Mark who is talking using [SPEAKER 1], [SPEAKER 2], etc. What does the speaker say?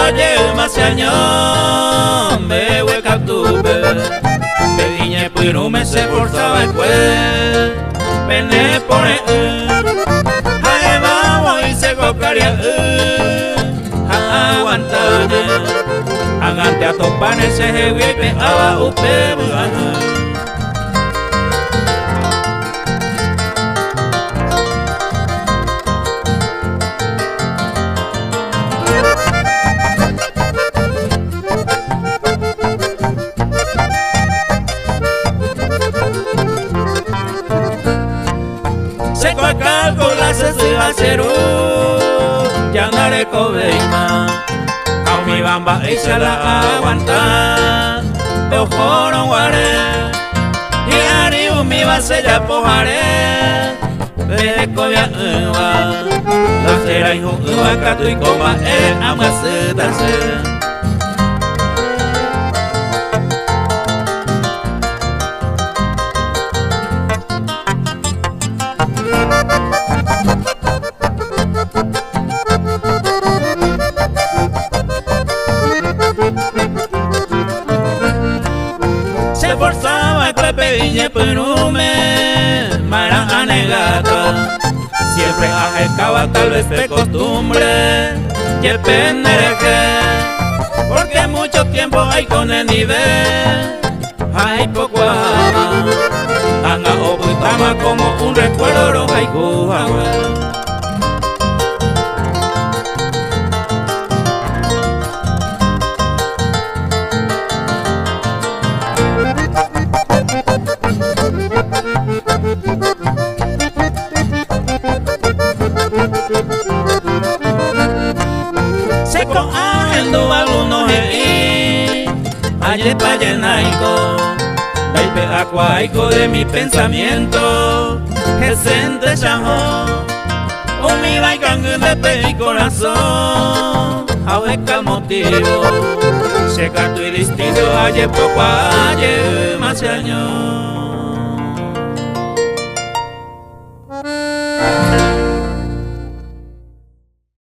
[SPEAKER 1] ayer más año me hueca tuve peña pero me se forzaba el cuel pene pone ay vamos y se cocaria aguantane agante a topane se jefe aba usted se calco la se va a ser ya andaré cobeima a mi bamba y se la aguanta te ojoro guaré y ari mi base ya pojaré de cobia la será hijo acá tu y coma amaseta se forzaba el peña pero me mara anegata siempre ajecaba tal vez de costumbre y el pendeje porque mucho tiempo hay con el nivel hay poco ama anga ocultama como un recuerdo roja y cuja seco agendo algunos ayer pa llenaico daipe acuaico de mi pensamiento gesente chajó mi baican de pe y corazón ahueca motivo seca tu distinto ayer poco ayer más años